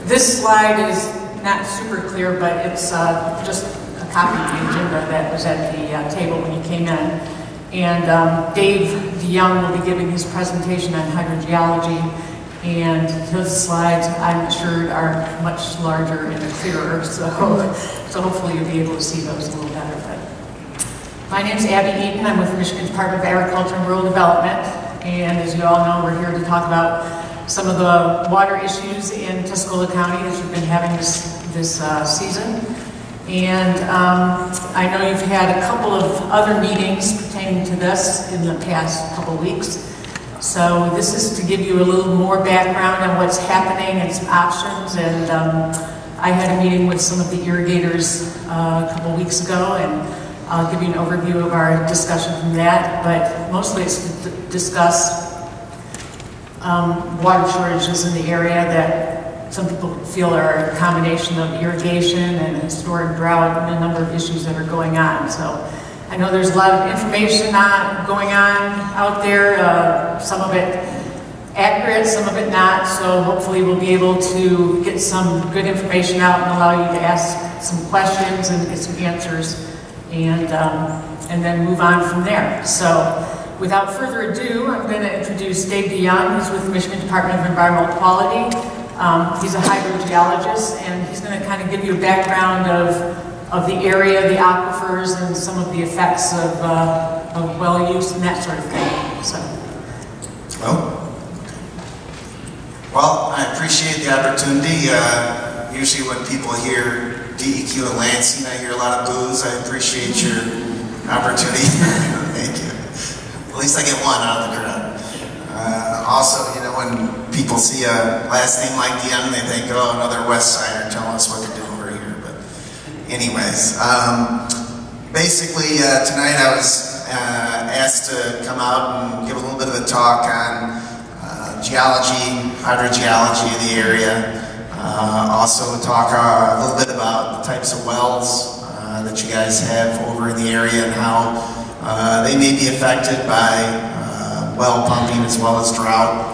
This slide is not super clear, but it's just a copy of the agenda that was at the table when you came in. And Dave DeYoung will be giving his presentation on hydrogeology, and his slides, I'm sure, are much larger and clearer, so hopefully you'll be able to see those a little better. But my name's Abby Eaton. I'm with the Michigan Department of Agriculture and Rural Development, and as you all know, we're here to talk about some of the water issues in Tuscola County that you've been having this season. And I know you've had a couple of other meetings pertaining to this in the past couple of weeks. So this is to give you a little more background on what's happening and some options. And I had a meeting with some of the irrigators a couple of weeks ago, and I'll give you an overview of our discussion from that. But mostly it's to discuss water shortages in the area that some people feel are a combination of irrigation and historic drought and a number of issues that are going on. So I know there's a lot of information going on out there, some of it accurate, some of it not, so hopefully we'll be able to get some good information out and allow you to ask some questions and get some answers, and then move on from there. So without further ado, I'm going to introduce Dave DeYoung. He's with the Michigan Department of Environmental Quality. He's a hydrogeologist, and he's going to kind of give you a background of the area, the aquifers, and some of the effects of well use and that sort of thing. So. Well, I appreciate the opportunity. Usually when people hear DEQ and Lansing, I hear a lot of boos. I appreciate your opportunity. Thank you. At least I get one out of the crowd. Also, you know, when people see a last name like DeYoung, they think, oh, another West Sider telling us what to do over here. But anyways, basically tonight I was asked to come out and give a little bit of a talk on geology, hydrogeology of the area. Also talk a little bit about the types of wells that you guys have over in the area and how they may be affected by well pumping as well as drought.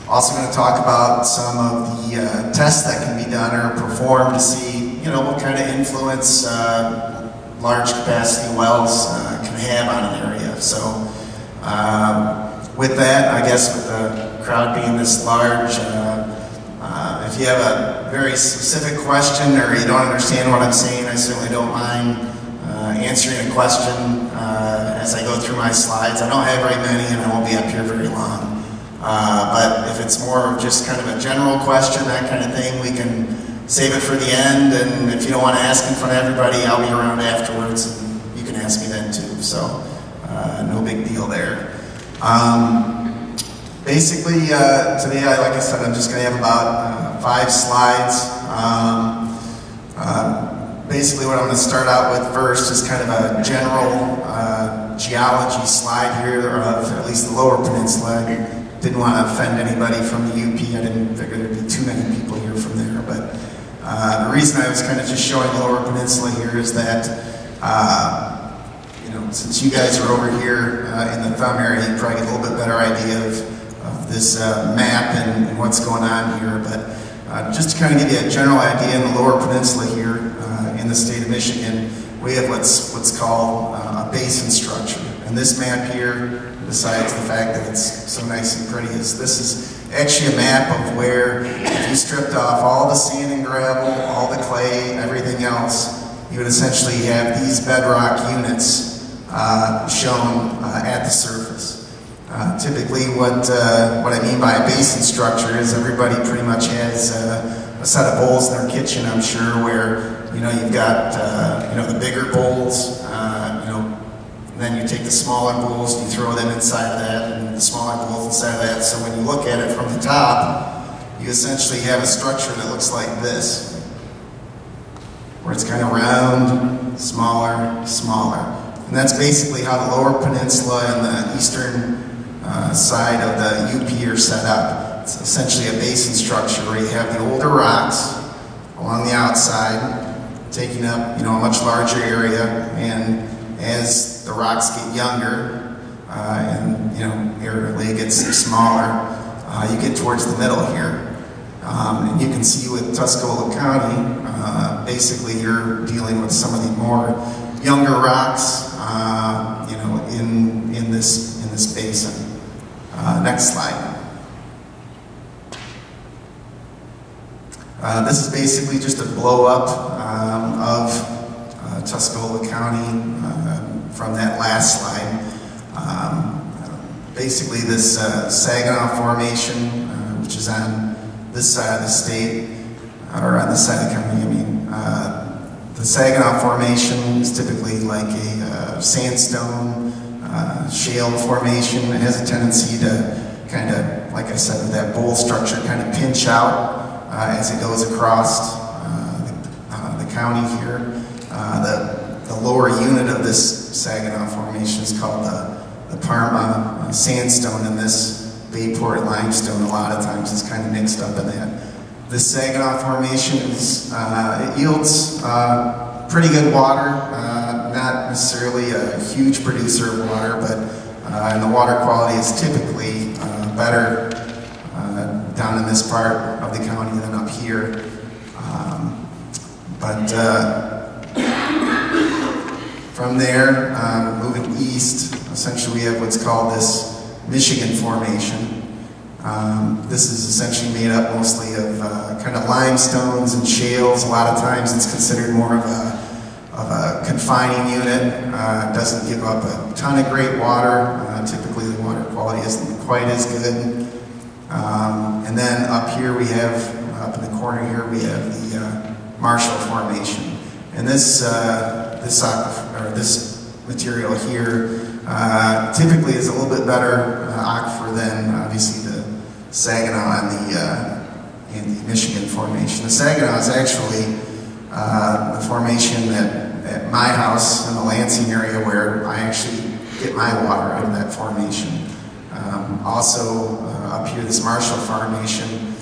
Also going to talk about some of the tests that can be done or performed to see, you know, what kind of influence large capacity wells can have on an area. So with that, I guess with the crowd being this large, if you have a very specific question or you don't understand what I'm saying, I certainly don't mind answering a question as I go through my slides. I don't have very many and I won't be up here very long. But if it's more of just kind of a general question, that kind of thing, we can save it for the end. And if you don't want to ask in front of everybody, I'll be around afterwards and you can ask me then too. So no big deal there. Basically, today, like I said, I'm just going to have about 5 slides. Basically, what I'm going to start out with first is kind of a general geology slide here of at least the Lower Peninsula. I didn't want to offend anybody from the UP. I didn't figure there'd be too many people here from there. But the reason I was kind of just showing the Lower Peninsula here is that you know, since you guys are over here in the thumb area, you probably get a little bit better idea of this map and what's going on here. But just to kind of give you a general idea, in the Lower Peninsula here in the state of Michigan, we have what's called a basin structure. And this map here, besides the fact that it's so nice and pretty, this is actually a map of where if you stripped off all the sand and gravel, all the clay, everything else, you would essentially have these bedrock units shown at the surface. Typically what I mean by a basin structure is everybody pretty much has a set of bowls in their kitchen, I'm sure, where, you know, you've got you know, the bigger bowls, you know, and then you take the smaller bowls and you throw them inside of that, and the smaller bowls inside of that. So when you look at it from the top, you essentially have a structure that looks like this, where it's kind of round, smaller, smaller. And that's basically how the Lower Peninsula and the eastern side of the UP are set up. It's essentially a basin structure where you have the older rocks along the outside, taking up, you know, a much larger area, and as the rocks get younger and, you know, area gets smaller, you get towards the middle here. can see with Tuscola County, basically you're dealing with some of the more younger rocks, you know, in this basin. Next slide. This is basically just a blow up of Tuscola County from that last slide. Basically this Saginaw Formation, which is on this side of the state, or on this side of the county, I mean. The Saginaw Formation is typically like a sandstone, shale formation. It has a tendency to kind of, like I said, with that bowl structure, kind of pinch out as it goes across the county here. The lower unit of this Saginaw Formation is called the Parma sandstone, and this Bayport limestone a lot of times is kind of mixed up in that. This Saginaw Formation is, it yields pretty good water, not necessarily a huge producer of water, but and the water quality is typically better down in this part of the county than up here. From there, moving east, essentially we have what's called this Michigan Formation. This is essentially made up mostly of kind of limestones and shales. A lot of times it's considered more of a confining unit. It doesn't give up a ton of great water. Typically the water quality isn't quite as good. And then up here we have, up in the corner here, we have the Marshall Formation. And this material here typically is a little bit better aquifer than obviously the Saginaw and the Michigan Formation. The Saginaw is actually the formation at my house in the Lansing area where I actually get my water out of that formation. Also up here, this Marshall Formation,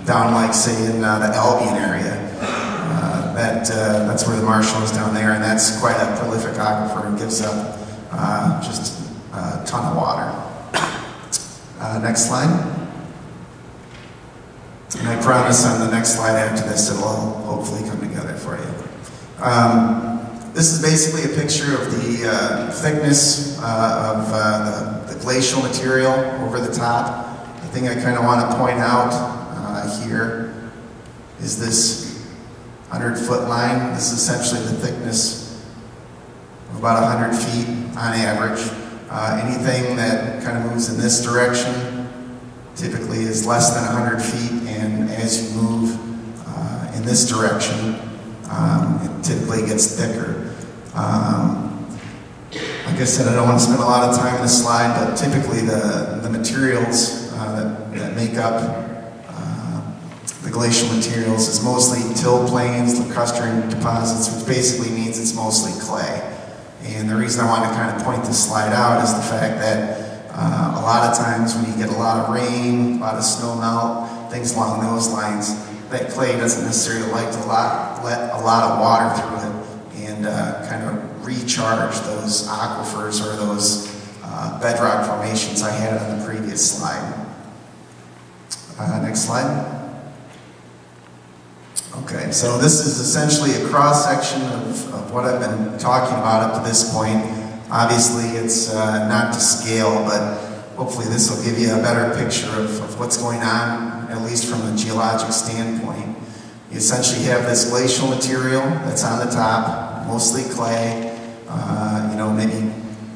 down like say in the Albion area. That's where the Marshall is down there, and that's quite a prolific aquifer. It gives up just a ton of water. Next slide. And I promise on the next slide after this it'll all hopefully come together for you. This is basically a picture of the thickness of the glacial material over the top. The thing I kind of want to point out here is this 100-foot line. This is essentially the thickness of about 100 feet on average. Anything that kind of moves in this direction typically is less than 100 feet, and as you move in this direction, it typically gets thicker. Like I said, I don't want to spend a lot of time on this slide, but typically the materials that make up the glacial materials is mostly till plains, lacustrine deposits, which basically means it's mostly clay. And the reason I want to kind of point this slide out is the fact that a lot of times when you get a lot of rain, a lot of snow melt, things along those lines, that clay doesn't necessarily like to let a lot of water through it and kind of recharge those aquifers or those bedrock formations I had on the previous slide. Next slide. Okay, so this is essentially a cross-section of what I've been talking about up to this point. Obviously, it's not to scale, but hopefully this will give you a better picture of what's going on, at least from a geologic standpoint. You essentially have this glacial material that's on the top, mostly clay. You know, maybe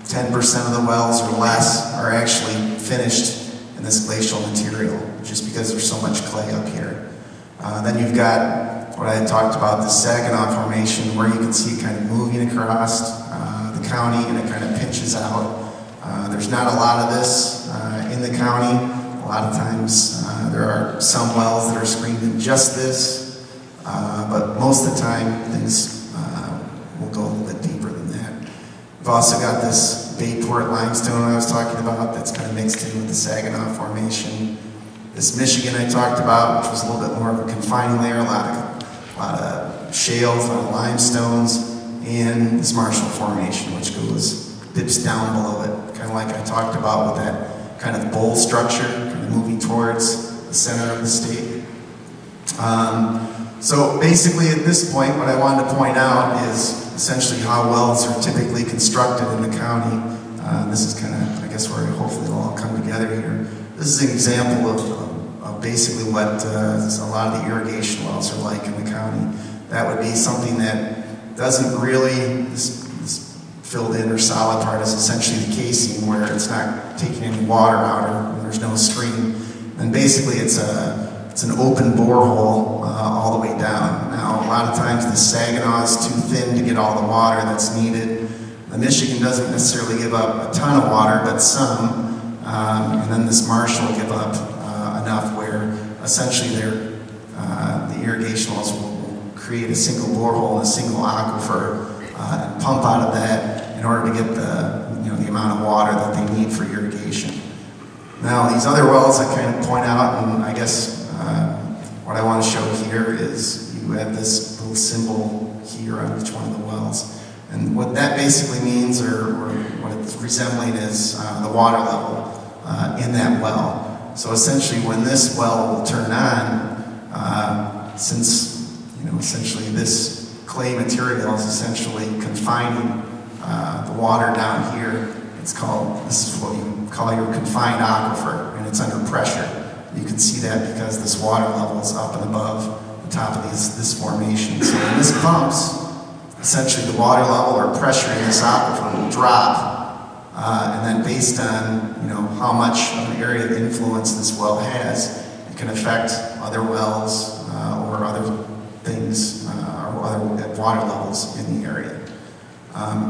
10% of the wells or less are actually finished in this glacial material, just because there's so much clay up here. Then you've got what I had talked about, the Saginaw Formation, where you can see it kind of moving across the county, and it kind of pinches out. There's not a lot of this in the county. A lot of times there are some wells that are screened in just this, but most of the time things will go a little bit deeper than that. We've also got this Bayport limestone I was talking about that's kind of mixed in with the Saginaw Formation. This Michigan I talked about, which was a little bit more of a confining layer, a lot of shales, a lot of limestones, and this Marshall Formation, which dips down below it, kind of like I talked about with that kind of bowl structure, kind of moving towards the center of the state. So basically at this point, what I wanted to point out is essentially how wells are typically constructed in the county. This is kind of, I guess, where hopefully it'll all come together here. This is an example of basically what a lot of the irrigation wells are like in the county. That would be something that doesn't really, this filled in or solid part is essentially the casing where it's not taking any water out or there's no stream. And basically it's an open borehole all the way down. Now a lot of times the Saginaw is too thin to get all the water that's needed. The Michigan doesn't necessarily give up a ton of water, but some. And then this Marshall will give up enough where essentially the irrigation wells will create a single borehole and a single aquifer and pump out of that in order to get the amount of water that they need for irrigation. Now these other wells I kind of point out, and I guess what I want to show here is you have this little symbol here on each one of the wells. And what that basically means, or what it's resembling, is the water level in that well. So essentially when this well will turn on, since essentially this clay material is essentially confining the water down here, this is what you call your confined aquifer, and it's under pressure. You can see that because this water level is up and above the top of this formation. So when this pumps, essentially the water level or pressure in this aquifer will drop, and then based on how much of an area of influence this well has, it can affect other wells or other things or other water levels in the area.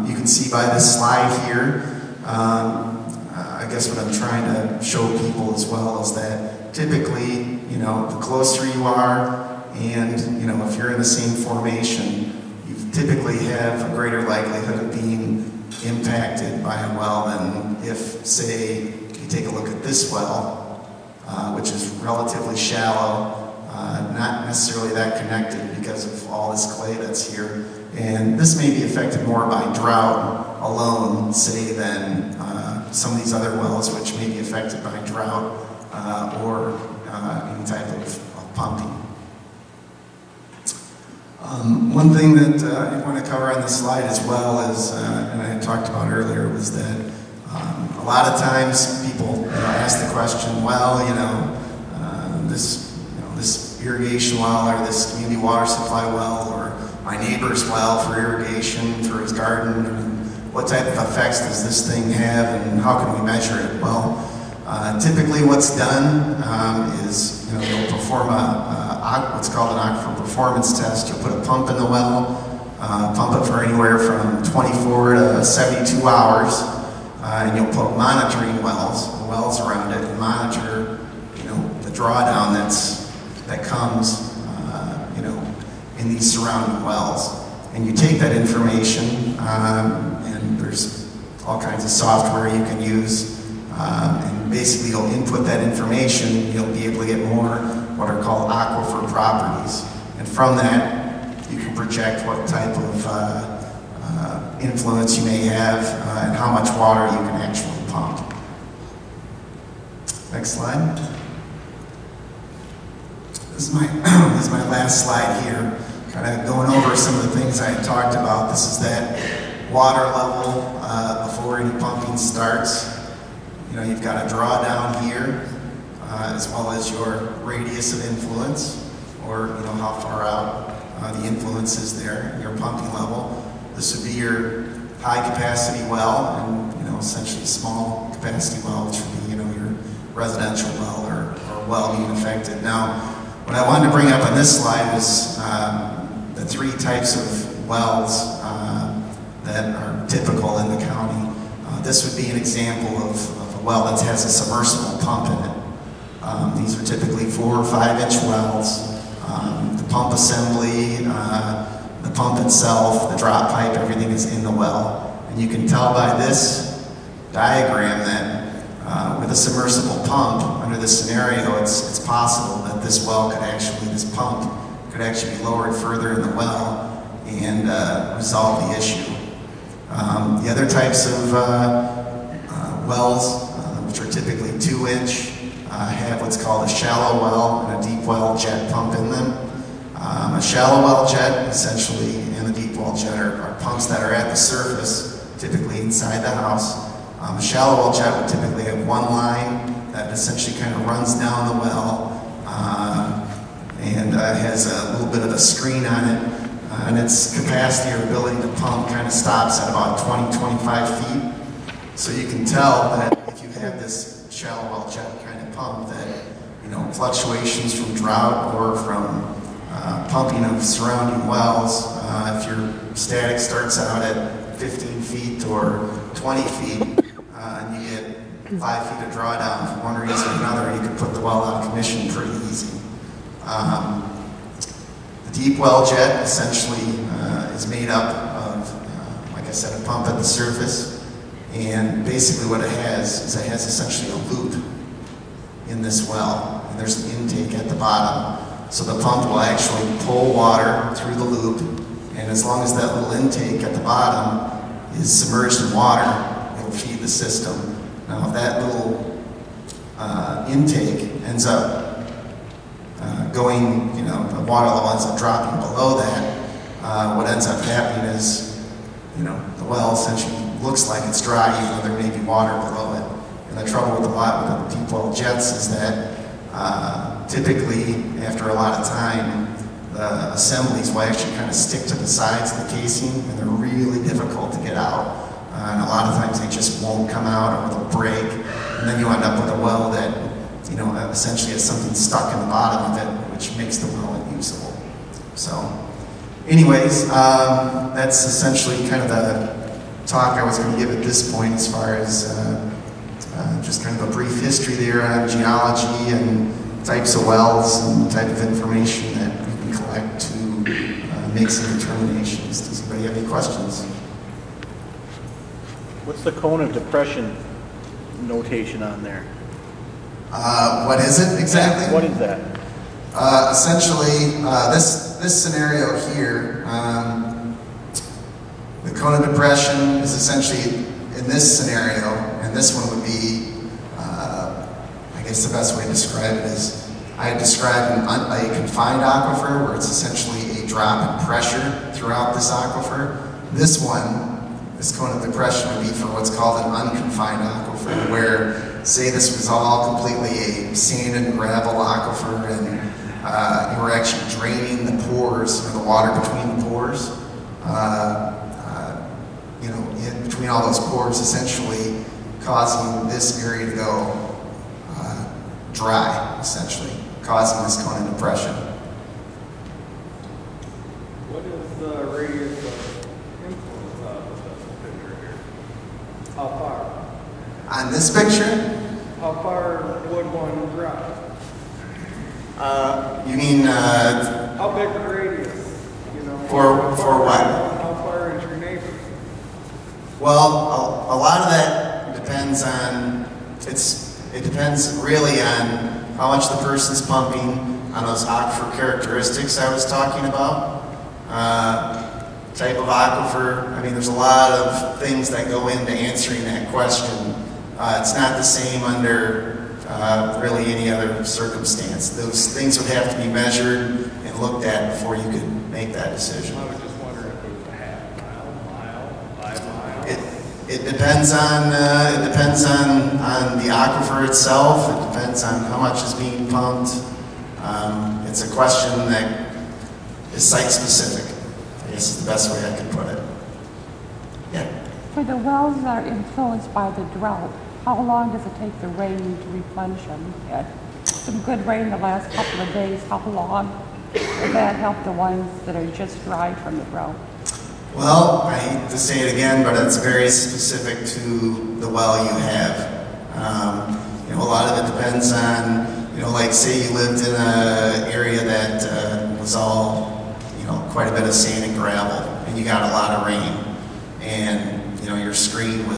You can see by this slide here, I guess what I'm trying to show people as well is that typically, the closer you are, and if you're in the same formation, you typically have a greater likelihood of being impacted by a well than if, say, you take a look at this well, which is relatively shallow, not necessarily that connected because of all this clay that's here. And this may be affected more by drought alone, say, than some of these other wells, which may be affected by drought or any type of pumping. One thing that I want to cover on this slide as well is, and I had talked about earlier, was that a lot of times people ask the question, well, this irrigation well or this community water supply well or my neighbor's well for irrigation for his garden, what type of effects does this thing have and how can we measure it? Well, typically what's done is you'll perform what's called an aquifer performance test. You'll put a pump in the well, pump it for anywhere from 24 to 72 hours, and you'll put monitoring wells around it and monitor the drawdown that comes in these surrounding wells. And you take that information, and there's all kinds of software you can use, and basically you'll input that information, you'll be able to get more what are called aquifer properties. And from that, you can project what type of influence you may have and how much water you can actually pump. Next slide. This is my last slide here, kind of going over some of the things I had talked about. This is that water level before any pumping starts. You've got a drawdown here, as well as your radius of influence, or how far out the influence is there, your pumping level. This would be your high capacity well, and essentially small capacity well, which would be your residential well or well being affected. Now, what I wanted to bring up on this slide is the three types of wells that are typical in the county. This would be an example of a well that has a submersible pump in it. These are typically 4 or 5 inch wells. The pump assembly, the pump itself, the drop pipe, everything is in the well. And you can tell by this diagram that with a submersible pump, under this scenario, it's possible that this pump could actually be lowered further in the well and resolve the issue. The other types of wells, which are typically 2 inch, have what's called a shallow well and a deep well jet pump in them. A shallow well jet, essentially, and the deep well jet are pumps that are at the surface, typically inside the house. A shallow well jet would typically have one line that essentially kind of runs down the well and has a little bit of a screen on it. And its capacity or ability to pump kind of stops at about 20-25 feet. So you can tell that if you have this shallow well jet kind of pump that, you know, fluctuations from drought or from pumping of surrounding wells, if your static starts out at 15 feet or 20 feet, and you get 5 feet of drawdown for one reason or another, you can put the well out of commission pretty easy. The deep well jet essentially is made up of, like I said, a pump at the surface, and basically what it has is it has essentially a loop in this well, and there's an intake at the bottom. So the pump will actually pull water through the loop, and as long as that little intake at the bottom is submerged in water, it'll feed the system. Now if that little intake ends up going, you know, the water level ends up dropping below that, what ends up happening is, you know, the well essentially looks like it's dry even though there may be water below it. And the trouble with the deep well jets is that typically after a lot of time, the assemblies will actually kind of stick to the sides of the casing, and they're really difficult to get out. And a lot of times they just won't come out, or they'll break, and then you end up with a well that, you know, essentially has something stuck in the bottom of it, which makes the well unusable. So, anyways, that's essentially kind of the talk I was going to give at this point, as far as just kind of a brief history there on geology and types of wells and type of information that we can collect to make some determinations. Does anybody have any questions? What's the cone of depression notation on there? What is it exactly? What is that? Essentially, this scenario here, the cone of depression is essentially in this scenario, and this one would be, I guess the best way to describe it is, I described a confined aquifer where it's essentially a drop in pressure throughout this aquifer. This one, this cone of depression, would be for what's called an unconfined aquifer, where, say this was all completely a sand and gravel aquifer, and you were actually draining the pores, or the water between the pores, you know, in between all those pores, essentially causing this area to go dry, essentially, causing this cone of depression. What is the radius of influence of this picture here? How far? On this picture? How far would one drop? You mean How big the radius? You know, for what? How far is your neighbor? Well, a lot of that depends on, it depends really on how much the person's pumping, on those aquifer characteristics I was talking about. Type of aquifer, I mean, there's a lot of things that go into answering that question. It's not the same under really any other circumstance. Those things would have to be measured and looked at before you could make that decision. I was just wondering if it was a half mile, 5 miles. It depends on the aquifer itself. It depends on how much is being pumped. It's a question that is site specific, I guess is the best way I could put it. Yeah. For the wells that are influenced by the drought, how long does it take the rain to replenish them? We had some good rain the last couple of days. How long would that help the ones that are just dry from the drought? Well, I hate to say it again, but it's very specific to the well you have. You know, a lot of it depends on, you know, like say you lived in an area that was all, you know, quite a bit of sand and gravel, and you got a lot of rain, and, you know, your screen was